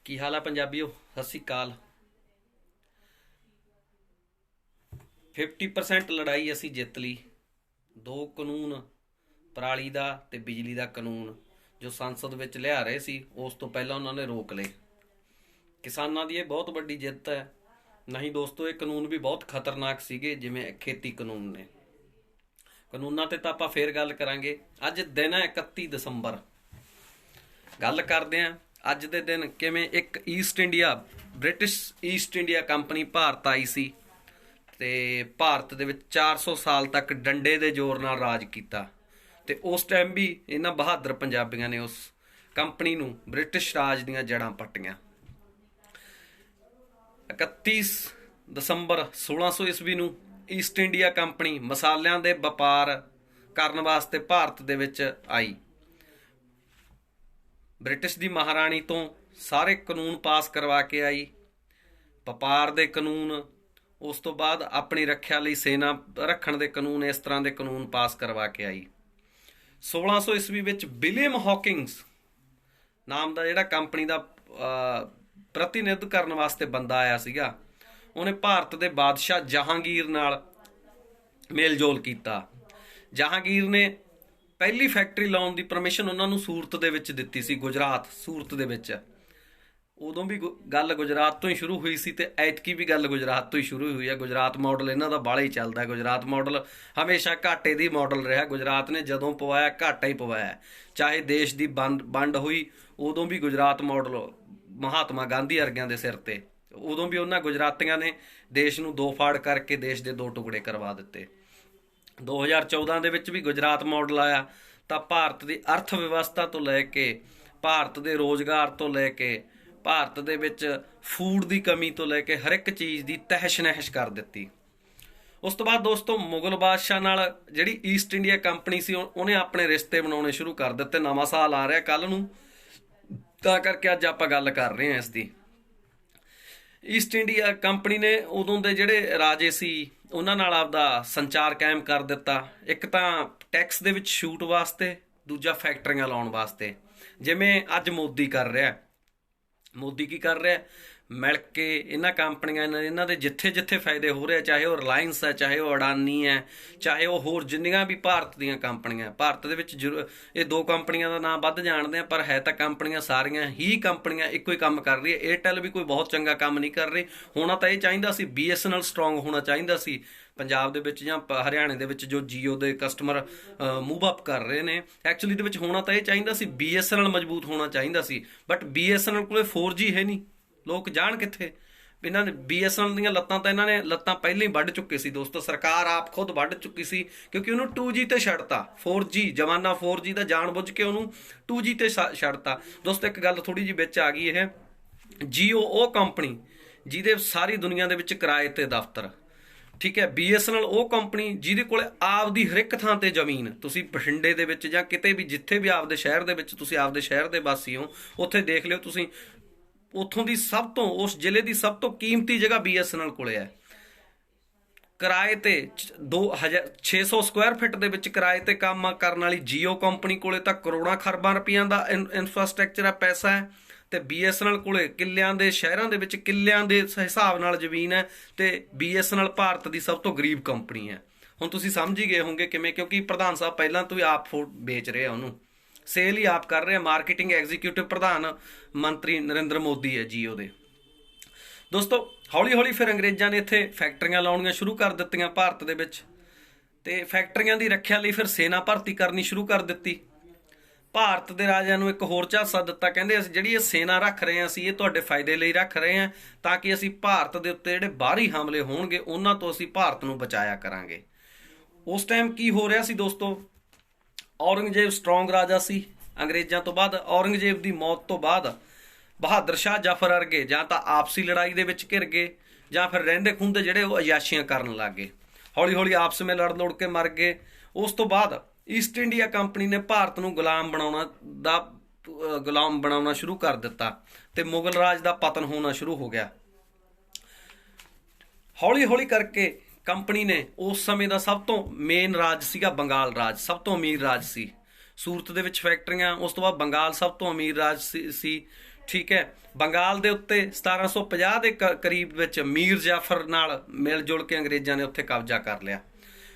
ਕੀ ਹਾਲ ਆ ਪੰਜਾਬੀਓ? ਸਤਿ ਸ਼੍ਰੀ ਅਕਾਲ। 50% ਲੜਾਈ ਅਸੀਂ ਜਿੱਤ ਲਈ। ਦੋ ਕਾਨੂੰਨ, ਪਰਾਲੀ ਦਾ ਤੇ ਬਿਜਲੀ ਦਾ ਕਾਨੂੰਨ, ਜੋ ਸੰਸਦ ਵਿੱਚ ਲਿਆ ਰਹੇ ਸੀ, ਉਸ ਤੋਂ ਪਹਿਲਾਂ ਉਹਨਾਂ ਨੇ ਰੋਕ ਲਏ। ਕਿਸਾਨਾਂ ਦੀ ਇਹ ਬਹੁਤ ਵੱਡੀ ਜਿੱਤ ਹੈ। ਨਹੀਂ ਦੋਸਤੋ, ਇਹ ਕਾਨੂੰਨ ਵੀ ਬਹੁਤ ਖਤਰਨਾਕ ਸੀਗੇ, ਜਿਵੇਂ ਖੇਤੀ ਕਾਨੂੰਨ ਨੇ। ਕਾਨੂੰਨਾਂ ਤੇ ਤਾਂ ਆਪਾਂ ਫੇਰ ਗੱਲ ਕਰਾਂਗੇ। ਅੱਜ ਦਿਨ ਹੈ 31 ਦਸੰਬਰ। ਗੱਲ ਕਰਦੇ ਹਾਂ ਅੱਜ ਦੇ ਦਿਨ ਕਿਵੇਂ ਇੱਕ ਬ੍ਰਿਟਿਸ਼ ਈਸਟ ਇੰਡੀਆ ਕੰਪਨੀ ਭਾਰਤ ਆਈ ਸੀ ਤੇ ਭਾਰਤ ਦੇ ਵਿੱਚ 400 ਸਾਲ ਤੱਕ ਡੰਡੇ ਦੇ ਜ਼ੋਰ ਨਾਲ ਰਾਜ ਕੀਤਾ। ਤੇ ਉਸ ਟਾਈਮ ਵੀ ਇਹਨਾਂ ਬਹਾਦਰ ਪੰਜਾਬੀਆਂ ਨੇ ਉਸ ਕੰਪਨੀ ਨੂੰ, ਬ੍ਰਿਟਿਸ਼ ਰਾਜ ਦੀਆਂ ਜੜ੍ਹਾਂ ਪੱਟੀਆਂ। 31 ਦਸੰਬਰ 1600 ਈਸਵੀ ਨੂੰ ਈਸਟ ਇੰਡੀਆ ਕੰਪਨੀ ਮਸਾਲਿਆਂ ਦੇ ਵਪਾਰ ਕਰਨ ਵਾਸਤੇ ਭਾਰਤ ਦੇ ਵਿੱਚ ਆਈ। ਬ੍ਰਿਟਿਸ਼ ਦੀ ਮਹਾਰਾਣੀ ਤੋਂ ਸਾਰੇ ਕਾਨੂੰਨ ਪਾਸ ਕਰਵਾ ਕੇ ਆਈ, ਵਪਾਰ ਦੇ ਕਾਨੂੰਨ। ਉਸ ਤੋਂ ਬਾਅਦ ਆਪਣੀ ਰੱਖਿਆ ਲਈ ਸੈਨਾ ਰੱਖਣ ਦੇ ਕਾਨੂੰਨ, ਇਸ ਤਰ੍ਹਾਂ ਦੇ ਕਾਨੂੰਨ ਪਾਸ ਕਰਵਾ ਕੇ ਆਈ। 1600 ਈਸਵੀ ਵਿੱਚ ਵਿਲੀਅਮ ਹੌਕਿੰਗਸ ਨਾਮ ਦਾ ਜਿਹੜਾ ਕੰਪਨੀ ਦਾ ਪ੍ਰਤੀਨਿਧ ਕਰਨ ਵਾਸਤੇ ਬੰਦਾ ਆਇਆ ਸੀਗਾ, ਉਹਨੇ ਭਾਰਤ ਦੇ ਬਾਦਸ਼ਾਹ ਜਹਾਂਗੀਰ ਨਾਲ ਮੇਲ ਜੋਲ ਕੀਤਾ। ਜਹਾਂਗੀਰ ਨੇ ਪਹਿਲੀ ਫੈਕਟਰੀ ਲਾਉਣ ਦੀ ਪਰਮਿਸ਼ਨ ਉਹਨਾਂ ਨੂੰ ਸੂਰਤ ਦੇ ਵਿੱਚ ਦਿੱਤੀ ਸੀ, ਗੁਜਰਾਤ, ਸੂਰਤ ਦੇ ਵਿੱਚ। ਉਦੋਂ ਵੀ ਗੱਲ ਗੁਜਰਾਤ ਤੋਂ ਹੀ ਸ਼ੁਰੂ ਹੋਈ ਸੀ ਤੇ ਐਤਕੀ ਵੀ ਗੱਲ ਗੁਜਰਾਤ ਤੋਂ ਹੀ ਸ਼ੁਰੂ ਹੋਈ ਹੈ। ਗੁਜਰਾਤ ਮਾਡਲ ਇਹਨਾਂ ਦਾ ਬਾਹਲਾ ਹੀ ਚੱਲਦਾ। ਗੁਜਰਾਤ ਮਾਡਲ ਹਮੇਸ਼ਾ ਘਾਟੇ ਦੀ ਮਾਡਲ ਰਿਹਾ। ਗੁਜਰਾਤ ਨੇ ਜਦੋਂ ਪਵਾਇਆ ਘਾਟਾ ਹੀ ਪਵਾਇਆ। ਚਾਹੇ ਦੇਸ਼ ਦੀ ਵੰਡ ਹੋਈ, ਉਦੋਂ ਵੀ ਗੁਜਰਾਤ ਮਾਡਲ ਮਹਾਤਮਾ ਗਾਂਧੀ ਵਰਗਿਆਂ ਦੇ ਸਿਰ ਤੇ, ਉਦੋਂ ਵੀ ਉਹਨਾਂ ਗੁਜਰਾਤੀਆਂ ਨੇ ਦੇਸ਼ ਨੂੰ ਦੋ ਫਾੜ ਕਰਕੇ ਦੇਸ਼ ਦੇ ਦੋ ਟੁਕੜੇ ਕਰਵਾ ਦਿੱਤੇ। 2014 ਦੇ ਵਿੱਚ ਵੀ ਗੁਜਰਾਤ ਮਾਡਲ ਆਇਆ ਤਾਂ ਭਾਰਤ ਦੀ ਅਰਥ ਵਿਵਸਥਾ ਤੋਂ ਲੈ ਕੇ, ਭਾਰਤ ਦੇ ਰੋਜ਼ਗਾਰ ਤੋਂ ਲੈ ਕੇ, ਭਾਰਤ ਦੇ ਵਿੱਚ ਫੂਡ ਦੀ ਕਮੀ ਤੋਂ ਲੈ ਕੇ ਹਰ ਇੱਕ ਚੀਜ਼ ਦੀ ਤਹਿਸ਼ ਨਹਿਸ਼ ਕਰ ਦਿੱਤੀ। ਉਸ ਤੋਂ ਬਾਅਦ ਦੋਸਤੋ, ਮੁਗਲ ਬਾਦਸ਼ਾਹ ਨਾਲ ਜਿਹੜੀ ਈਸਟ ਇੰਡੀਆ ਕੰਪਨੀ ਸੀ, ਉਹਨੇ ਆਪਣੇ ਰਿਸ਼ਤੇ ਬਣਾਉਣੇ ਸ਼ੁਰੂ ਕਰ ਦਿੱਤੇ। ਨਵਾਂ ਸਾਲ ਆ ਰਿਹਾ ਕੱਲ ਨੂੰ, ਤਾਂ ਕਰਕੇ ਅੱਜ ਆਪਾਂ ਗੱਲ ਕਰ ਰਹੇ ਹਾਂ ਇਸ ਦੀ। ਈਸਟ ਇੰਡੀਆ ਕੰਪਨੀ ਨੇ ਉਦੋਂ ਦੇ ਜਿਹੜੇ ਰਾਜੇ ਸੀ ਉਹਨਾਂ ਨਾਲ ਆਪਦਾ ਸੰਚਾਰ ਕਾਇਮ ਕਰ ਦਿੱਤਾ। ਇੱਕ ਤਾਂ ਟੈਕਸ ਦੇ ਵਿੱਚ ਛੂਟ ਵਾਸਤੇ, ਦੂਜਾ ਫੈਕਟਰੀਆਂ ਲਾਉਣ ਵਾਸਤੇ। ਜਿਵੇਂ ਅੱਜ ਮੋਦੀ ਕਰ ਰਿਹਾ। ਮੋਦੀ ਕੀ ਕਰ ਰਿਹਾ? ਮਿਲ ਕੇ ਇਹਨਾਂ ਕੰਪਨੀਆਂ, ਇਹਨਾਂ ਦੇ ਜਿੱਥੇ ਜਿੱਥੇ ਫਾਇਦੇ ਹੋ ਰਹੇ, ਚਾਹੇ ਉਹ ਰਿਲਾਇੰਸ ਹੈ, ਚਾਹੇ ਉਹ ਅਡਾਨੀ ਹੈ, ਚਾਹੇ ਉਹ ਹੋਰ ਜਿੰਨੀਆਂ ਵੀ ਭਾਰਤ ਦੀਆਂ ਕੰਪਨੀਆਂ। ਭਾਰਤ ਦੇ ਵਿੱਚ ਇਹ ਦੋ ਕੰਪਨੀਆਂ ਦਾ ਨਾਮ ਵੱਧ ਜਾਣਦੇ ਆ, ਪਰ ਹੈ ਤਾਂ ਕੰਪਨੀਆਂ ਸਾਰੀਆਂ ਹੀ ਕੰਪਨੀਆਂ ਇੱਕੋ ਹੀ ਕੰਮ ਕਰ ਰਹੀ ਹੈ। ਏਅਰਟੈਲ ਵੀ ਕੋਈ ਬਹੁਤ ਚੰਗਾ ਕੰਮ ਨਹੀਂ ਕਰ ਰਹੀ। ਹੋਣਾ ਤਾਂ ਇਹ ਚਾਹੀਦਾ ਸੀ, BSNL ਸਟਰੋਂਗ ਹੋਣਾ ਚਾਹੀਦਾ ਸੀ ਪੰਜਾਬ ਦੇ ਵਿੱਚ ਜਾਂ ਹਰਿਆਣੇ ਦੇ ਵਿੱਚ, ਜੋ ਜੀਓ ਦੇ ਕਸਟਮਰ ਮੂਵ ਅਪ ਕਰ ਰਹੇ ਨੇ। ਐਕਚੁਅਲੀ ਦੇ ਵਿੱਚ ਹੋਣਾ ਤਾਂ ਇਹ ਚਾਹੀਦਾ ਸੀ, BSNL ਮਜ਼ਬੂਤ ਹੋਣਾ ਚਾਹੀਦਾ ਸੀ, ਬਟ BSNL ਕੋਲੇ 4G ਹੈ ਨਹੀਂ। ਲੋਕ ਜਾਣ ਕਿੱਥੇ? ਇਹਨਾਂ ਨੇ BSNL ਦੀਆਂ ਲੱਤਾਂ ਤਾਂ ਇਹਨਾਂ ਨੇ ਲੱਤਾਂ ਪਹਿਲਾਂ ਹੀ ਵੱਢ ਚੁੱਕੇ ਸੀ ਦੋਸਤੋ। ਸਰਕਾਰ ਆਪ ਖੁਦ ਵੱਢ ਚੁੱਕੀ ਸੀ, ਕਿਉਂਕਿ ਉਹਨੂੰ 2G ਤੇ ਛੱਡਤਾ। 4G ਜਮਾਨਾ 4G ਦਾ ਜਾਣ ਬੁੱਝ ਕੇ ਉਹਨੂੰ 2G ਤੇ ਛੱਡਤਾ ਦੋਸਤੋ। ਇੱਕ ਗੱਲ ਥੋੜੀ ਜਿਹੀ ਵਿੱਚ ਆ ਗਈ, ਇਹ ਜੀਓ ਉਹ ਕੰਪਨੀ ਜਿਹਦੇ ਸਾਰੀ ਦੁਨੀਆ ਦੇ ਵਿੱਚ ਕਿਰਾਏ ਤੇ ਦਫ਼ਤਰ, ਠੀਕ ਹੈ। BSNL ਉਹ ਕੰਪਨੀ ਜਿਹਦੇ ਕੋਲ ਆਪਦੀ ਹਰ ਇੱਕ ਥਾਂ ਤੇ ਜ਼ਮੀਨ। ਤੁਸੀਂ ਬਠਿੰਡੇ ਦੇ ਵਿੱਚ ਜਾਂ ਕਿਤੇ ਵੀ, ਜਿੱਥੇ ਵੀ ਆਪਦੇ ਸ਼ਹਿਰ ਦੇ ਵਿੱਚ, ਤੁਸੀਂ ਆਪਦੇ ਸ਼ਹਿਰ ਦੇ ਵਾਸੀ ਹੋ, ਉੱਥੇ ਦੇਖ ਲਿਓ ਤੁਸੀਂ, ਉੱਥੋਂ ਦੀ ਸਭ ਤੋਂ, ਉਸ ਜ਼ਿਲ੍ਹੇ ਦੀ ਸਭ ਤੋਂ ਕੀਮਤੀ ਜਗ੍ਹਾ BSNL ਕੋਲੇ ਹੈ। ਕਿਰਾਏ ਤੇ 2600 ਸਕੁਆਇਰ ਫਿਟ ਦੇ ਵਿੱਚ ਕਿਰਾਏ ਤੇ ਕੰਮ ਕਰਨ ਵਾਲੀ ਜੀਓ ਕੰਪਨੀ ਕੋਲੇ ਤਾਂ ਕਰੋੜਾਂ ਖਰਬਾਂ ਰੁਪਈਆਂ ਦਾ ਇਨਫਰਾਸਟ੍ਰਕਚਰ ਹੈ, ਪੈਸਾ ਹੈ। ਤੇ BSNL ਕੋਲੇ ਕਿੱਲਿਆਂ ਦੇ, ਸ਼ਹਿਰਾਂ ਦੇ ਵਿੱਚ ਕਿੱਲਿਆਂ ਦੇ ਹਿਸਾਬ ਨਾਲ ਜ਼ਮੀਨ ਹੈ। ਤੇ BSNL ਭਾਰਤ ਦੀ ਸਭ ਤੋਂ ਗਰੀਬ ਕੰਪਨੀ ਹੈ। ਹੁਣ ਤੁਸੀਂ ਸਮਝ ਹੀ ਗਏ ਹੋਵੋਗੇ ਕਿਵੇਂ, ਕਿਉਂਕਿ ਪ੍ਰਧਾਨ ਸਾਹਿਬ ਪਹਿਲਾਂ ਤੋਂ ਹੀ ਆਪ ਵੇਚ ਰਹੇ ਆ, ਉਹਨੂੰ ਸੇਲ ਹੀ ਆਪ ਕਰ ਰਹੇ ਆ। ਮਾਰਕੀਟਿੰਗ ਐਗਜ਼ੀਕਿਊਟਿਵ ਪ੍ਰਧਾਨ ਮੰਤਰੀ ਨਰਿੰਦਰ ਮੋਦੀ ਹੈ ਜੀਓ ਦੇ। ਦੋਸਤੋ ਹੌਲੀ ਹੌਲੀ ਫਿਰ ਅੰਗਰੇਜ਼ਾਂ ਨੇ ਇੱਥੇ ਫੈਕਟਰੀਆਂ ਲਾਉਣੀਆਂ ਸ਼ੁਰੂ ਕਰ ਦਿੱਤੀਆਂ ਭਾਰਤ ਦੇ ਵਿੱਚ, ਤੇ ਫੈਕਟਰੀਆਂ ਦੀ ਰੱਖਿਆ ਲਈ ਫਿਰ ਸੈਨਾ ਭਰਤੀ ਕਰਨੀ ਸ਼ੁਰੂ ਕਰ ਦਿੱਤੀ। ਭਾਰਤ ਦੇ ਰਾਜਿਆਂ ਨੂੰ ਇੱਕ ਹੋਰ ਝਾਂਸਾ ਦਿੱਤਾ, ਕਹਿੰਦੇ ਅਸੀਂ ਜਿਹੜੀ ਇਹ ਸੈਨਾ ਰੱਖ ਰਹੇ ਹਾਂ, ਅਸੀਂ ਇਹ ਤੁਹਾਡੇ ਫਾਇਦੇ ਲਈ ਰੱਖ ਰਹੇ ਹਾਂ, ਤਾਂ ਕਿ ਅਸੀਂ ਭਾਰਤ ਦੇ ਉੱਤੇ ਜਿਹੜੇ ਬਾਹਰੀ ਹਮਲੇ ਹੋਣਗੇ ਉਹਨਾਂ ਤੋਂ ਅਸੀਂ ਭਾਰਤ ਨੂੰ ਬਚਾਇਆ ਕਰਾਂਗੇ। ਉਸ ਟਾਈਮ ਕੀ ਹੋ ਰਿਹਾ ਸੀ ਦੋਸਤੋ? ਔਰੰਗਜ਼ੇਬ ਸਟਰੋਂਗ ਰਾਜਾ ਸੀ। ਅੰਗਰੇਜ਼ਾਂ ਤੋਂ ਬਾਅਦ, ਔਰੰਗਜ਼ੇਬ ਦੀ ਮੌਤ ਤੋਂ ਬਾਅਦ, ਬਹਾਦਰ ਸ਼ਾਹ ਜ਼ਫਰ ਵਰਗੇ ਜਾਂ ਤਾਂ ਆਪਸੀ ਲੜਾਈ ਦੇ ਵਿੱਚ ਘਿਰ ਗਏ, ਜਾਂ ਫਿਰ ਰਹਿੰਦੇ ਖੂੰਹਦੇ ਜਿਹੜੇ ਉਹ ਅਯਾਸ਼ੀਆਂ ਕਰਨ ਲੱਗ ਗਏ। ਹੌਲੀ ਹੌਲੀ ਆਪਸ ਵਿੱਚ ਲੜ ਕੇ ਮਰ ਗਏ। ਉਸ ਤੋਂ ਬਾਅਦ ਈਸਟ ਇੰਡੀਆ ਕੰਪਨੀ ਨੇ ਭਾਰਤ ਨੂੰ ਗੁਲਾਮ ਬਣਾਉਣਾ ਸ਼ੁਰੂ ਕਰ ਦਿੱਤਾ ਤੇ ਮੁਗਲ ਰਾਜ ਦਾ ਪਤਨ ਹੋਣਾ ਸ਼ੁਰੂ ਹੋ ਗਿਆ। ਹੌਲੀ ਹੌਲੀ ਕਰਕੇ ਕੰਪਨੀ ਨੇ, ਉਸ ਸਮੇਂ ਦਾ ਸਭ ਤੋਂ ਮੇਨ ਰਾਜ ਸੀਗਾ ਬੰਗਾਲ ਰਾਜ, ਸਭ ਤੋਂ ਅਮੀਰ ਰਾਜ ਸੀ। ਸੂਰਤ ਦੇ ਵਿੱਚ ਫੈਕਟਰੀਆਂ, ਉਸ ਤੋਂ ਬਾਅਦ ਬੰਗਾਲ ਸਭ ਤੋਂ ਅਮੀਰ ਰਾਜ ਸੀ। ਠੀਕ ਹੈ। ਬੰਗਾਲ ਦੇ ਉੱਤੇ 1750 ਦੇ ਕਰੀਬ ਵਿੱਚ ਮੀਰ ਜਾਫਰ ਨਾਲ ਮਿਲ ਜੁਲ ਕੇ ਅੰਗਰੇਜ਼ਾਂ ਨੇ ਉੱਥੇ ਕਬਜ਼ਾ ਕਰ ਲਿਆ।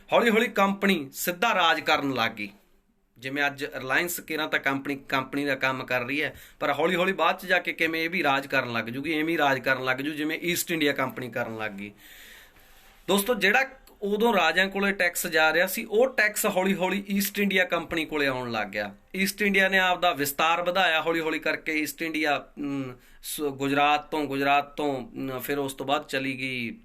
ਹੌਲੀ ਹੌਲੀ ਕੰਪਨੀ ਸਿੱਧਾ ਰਾਜ ਕਰਨ ਲੱਗ ਗਈ। ਜਿਵੇਂ ਅੱਜ ਰਿਲਾਇੰਸ ਕਿਰਾਂ ਤਾਂ ਕੰਪਨੀ ਦਾ ਕੰਮ ਕਰ ਰਹੀ ਹੈ, ਪਰ ਹੌਲੀ ਹੌਲੀ ਬਾਅਦ 'ਚ ਜਾ ਕੇ ਕਿਵੇਂ ਇਹ ਵੀ ਰਾਜ ਕਰਨ ਲੱਗ ਜੂਗੀ, ਐਵੇਂ ਹੀ ਰਾਜ ਕਰਨ ਲੱਗ ਜੂ ਜਿਵੇਂ ਈਸਟ ਇੰਡੀਆ ਕੰਪਨੀ ਕਰਨ ਲੱਗ ਗਈ। ਦੋਸਤੋ ਜਿਹੜਾ ਉਦੋਂ ਰਾਜਿਆਂ ਕੋਲੇ ਟੈਕਸ ਜਾ ਰਿਹਾ ਸੀ, ਉਹ ਟੈਕਸ ਹੌਲੀ ਹੌਲੀ ਈਸਟ ਇੰਡੀਆ ਕੰਪਨੀ ਕੋਲੇ ਆਉਣ ਲੱਗ ਗਿਆ। ਈਸਟ ਇੰਡੀਆ ਨੇ ਆਪਦਾ ਵਿਸਤਾਰ ਵਧਾਇਆ ਹੌਲੀ ਹੌਲੀ ਕਰਕੇ। ਈਸਟ ਇੰਡੀਆ ਗੁਜਰਾਤ ਤੋਂ ਫਿਰ ਉਸ ਤੋਂ ਬਾਅਦ ਚਲੀ ਗਈ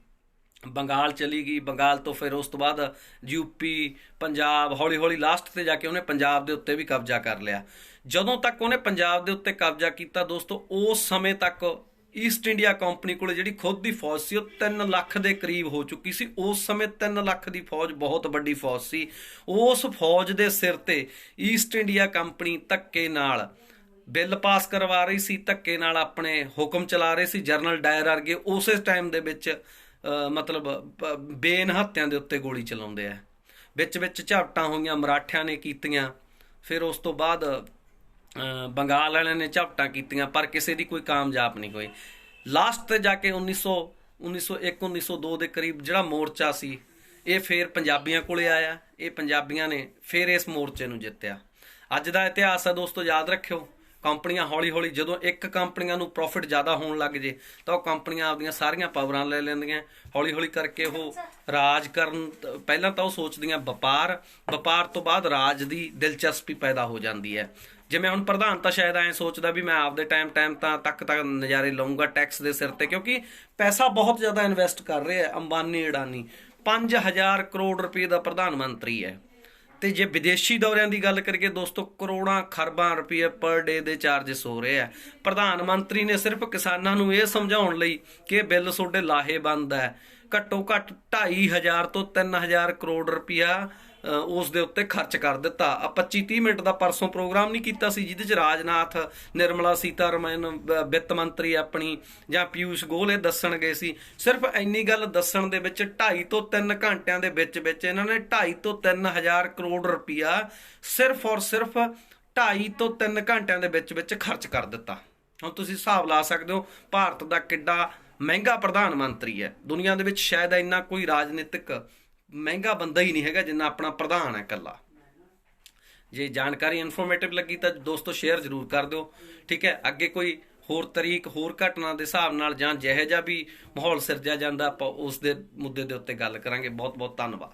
ਬੰਗਾਲ ਚਲੀ ਗਈ। ਬੰਗਾਲ ਤੋਂ ਫਿਰ ਉਸ ਤੋਂ ਬਾਅਦ ਯੂਪੀ, ਪੰਜਾਬ, ਹੌਲੀ ਹੌਲੀ ਲਾਸਟ ਤੇ ਜਾ ਕੇ ਉਹਨੇ ਪੰਜਾਬ ਦੇ ਉੱਤੇ ਵੀ ਕਬਜ਼ਾ ਕਰ ਲਿਆ। ਜਦੋਂ ਤੱਕ ਉਹਨੇ ਪੰਜਾਬ ਦੇ ਉੱਤੇ ਕਬਜ਼ਾ ਕੀਤਾ ਦੋਸਤੋ, ਉਸ ਸਮੇਂ ਤੱਕ ਈਸਟ ਇੰਡੀਆ ਕੰਪਨੀ ਕੋਲ ਜਿਹੜੀ ਖੁਦ ਦੀ ਫੌਜ ਸੀ ਉਹ 3 ਲੱਖ ਦੇ ਕਰੀਬ ਹੋ ਚੁੱਕੀ ਸੀ। ਉਸ ਸਮੇਂ 3 ਲੱਖ ਦੀ ਫੌਜ ਬਹੁਤ ਵੱਡੀ ਫੌਜ ਸੀ। ਉਸ ਫੌਜ ਦੇ ਸਿਰ ਤੇ ਈਸਟ ਇੰਡੀਆ ਕੰਪਨੀ ਧੱਕੇ ਨਾਲ ਬਿੱਲ ਪਾਸ ਕਰਵਾ ਰਹੀ ਸੀ, ਧੱਕੇ ਨਾਲ ਆਪਣੇ ਹੁਕਮ ਚਲਾ ਰਹੇ ਸੀ। ਜਨਰਲ ਡਾਇਰ ਵਰਗੇ ਉਸੇ ਟਾਈਮ ਦੇ ਵਿੱਚ ਮਤਲਬ ਬੇਨਹੱਤਿਆਂ ਦੇ ਉੱਤੇ ਗੋਲੀ ਚਲਾਉਂਦੇ ਆ। ਵਿੱਚ ਵਿੱਚ ਝਪਟਾਂ ਹੋਈਆਂ, ਮਰਾਠਿਆਂ ਨੇ ਕੀਤੀਆਂ, ਫਿਰ ਉਸ ਤੋਂ ਬਾਅਦ ਬੰਗਾਲ ਵਾਲਿਆਂ ਨੇ ਝਪਟਾਂ ਕੀਤੀਆਂ, ਪਰ ਕਿਸੇ ਦੀ ਕੋਈ ਕਾਮਯਾਬ ਨਹੀਂ ਹੋਈ। ਲਾਸਟ ਤੇ ਜਾ ਕੇ 1901-1902 ਦੇ ਕਰੀਬ ਜਿਹੜਾ ਮੋਰਚਾ ਸੀ ਇਹ ਫਿਰ ਪੰਜਾਬੀਆਂ ਕੋਲੇ ਆਇਆ। ਇਹ ਪੰਜਾਬੀਆਂ ਨੇ ਫਿਰ ਇਸ ਮੋਰਚੇ ਨੂੰ ਜਿੱਤਿਆ। ਅੱਜ ਦਾ ਇਤਿਹਾਸ ਹੈ ਦੋਸਤੋ, ਯਾਦ ਰੱਖਿਓ। ਕੰਪਨੀਆਂ ਹੌਲੀ ਹੌਲੀ ਜਦੋਂ ਇੱਕ ਕੰਪਨੀਆਂ ਨੂੰ ਪ੍ਰੋਫਿਟ ਜ਼ਿਆਦਾ ਹੋਣ ਲੱਗ ਜੇ ਤਾਂ ਉਹ ਕੰਪਨੀਆਂ ਆਪਦੀਆਂ ਸਾਰੀਆਂ ਪਾਵਰਾਂ ਲੈ ਲੈਂਦੀਆਂ। ਹੌਲੀ ਹੌਲੀ ਕਰਕੇ ਉਹ ਰਾਜ ਕਰਨ, ਪਹਿਲਾਂ ਤਾਂ ਉਹ ਸੋਚਦੀਆਂ ਵਪਾਰ ਤੋਂ ਬਾਅਦ ਰਾਜ ਦੀ ਦਿਲਚਸਪੀ ਪੈਦਾ ਹੋ ਜਾਂਦੀ ਹੈ। ਜਿਵੇਂ ਹੁਣ ਪ੍ਰਧਾਨ ਤਾਂ ਸ਼ਾਇਦ ਐਂ ਸੋਚਦਾ ਵੀ ਮੈਂ ਆਪਦੇ ਟਾਈਮ ਤੱਕ ਨਜ਼ਾਰੇ ਲਊਂਗਾ ਟੈਕਸ ਦੇ ਸਿਰ ਤੇ, ਕਿਉਂਕਿ ਪੈਸਾ ਬਹੁਤ ਜ਼ਿਆਦਾ ਇਨਵੈਸਟ ਕਰ ਰਹੇ ਆ ਅੰਬਾਨੀ ਅਡਾਨੀ। 5000 ਕਰੋੜ ਰੁਪਏ ਦਾ ਪ੍ਰਧਾਨ ਮੰਤਰੀ ਹੈ। ਤੇ ਜੇ ਵਿਦੇਸ਼ੀ ਦੌਰਿਆਂ ਦੀ ਗੱਲ ਕਰੀਏ ਦੋਸਤੋ, ਕਰੋੜਾਂ ਖਰਬਾਂ ਰੁਪਏ ਪਰ ਡੇ ਦੇ ਚਾਰਜਸ ਹੋ ਰਹੇ ਆ। ਪ੍ਰਧਾਨ ਮੰਤਰੀ ਨੇ ਸਿਰਫ ਕਿਸਾਨਾਂ ਨੂੰ ਇਹ ਸਮਝਾਉਣ ਲਈ ਕਿ ਇਹ ਬਿੱਲ ਤੁਹਾਡੇ ਲਾਹੇਵੰਦ ਹੈ, ਘੱਟੋ ਘੱਟ 2500 ਤੋਂ 3000 ਕਰੋੜ ਰੁਪਇਆ ਉਸ ਦੇ ਉੱਤੇ ਖਰਚ ਕਰ ਦਿੱਤਾ। 25-30 ਮਿੰਟ ਦਾ ਪਰਸੋਂ ਪ੍ਰੋਗਰਾਮ ਨਹੀਂ ਕੀਤਾ ਸੀ ਜਿਹਦੇ 'ਚ ਰਾਜਨਾਥ, ਨਿਰਮਲਾ ਸੀਤਾਰਮਨ ਵਿੱਤ ਮੰਤਰੀ ਆਪਣੀ, ਜਾਂ ਪਿਊਸ਼ ਗੋਇਲ ਇਹ ਦੱਸਣ ਗਏ ਸੀ। ਸਿਰਫ ਇੰਨੀ ਗੱਲ ਦੱਸਣ ਦੇ ਵਿੱਚ 2.5 ਤੋਂ 3 ਘੰਟਿਆਂ ਦੇ ਵਿੱਚ ਇਹਨਾਂ ਨੇ 2.5 ਤੋਂ 3000 ਕਰੋੜ ਰੁਪਇਆ ਸਿਰਫ ਔਰ ਸਿਰਫ 2.5 ਤੋਂ 3 ਘੰਟਿਆਂ ਦੇ ਵਿੱਚ ਖਰਚ ਕਰ ਦਿੱਤਾ। ਹੁਣ ਤੁਸੀਂ ਹਿਸਾਬ ਲਾ ਸਕਦੇ ਹੋ ਭਾਰਤ ਦਾ ਕਿੱਡਾ ਮਹਿੰਗਾ ਪ੍ਰਧਾਨ ਮੰਤਰੀ ਹੈ। ਦੁਨੀਆ ਦੇ ਵਿੱਚ ਸ਼ਾਇਦ ਇੰਨਾ ਕੋਈ ਰਾਜਨੀਤਿਕ ਮਹਿੰਗਾ ਬੰਦਾ ਹੀ ਨਹੀਂ ਹੈਗਾ ਜਿੰਨਾ ਆਪਣਾ ਪ੍ਰਧਾਨ ਹੈ ਇਕੱਲਾ। ਜੇ ਜਾਣਕਾਰੀ ਇਨਫੋਰਮੇਟਿਵ ਲੱਗੀ ਤਾਂ ਦੋਸਤੋ ਸ਼ੇਅਰ ਜ਼ਰੂਰ ਕਰ ਦਿਓ, ਠੀਕ ਹੈ। ਅੱਗੇ ਕੋਈ ਹੋਰ ਤਰੀਕ, ਹੋਰ ਘਟਨਾ ਦੇ ਹਿਸਾਬ ਨਾਲ ਜਾਂ ਜਿਹੋ ਜਿਹਾ ਵੀ ਮਾਹੌਲ ਸਿਰਜਿਆ ਜਾਂਦਾ ਆਪਾਂ ਉਸ ਦੇ ਮੁੱਦੇ ਦੇ ਉੱਤੇ ਗੱਲ ਕਰਾਂਗੇ। ਬਹੁਤ ਬਹੁਤ ਧੰਨਵਾਦ।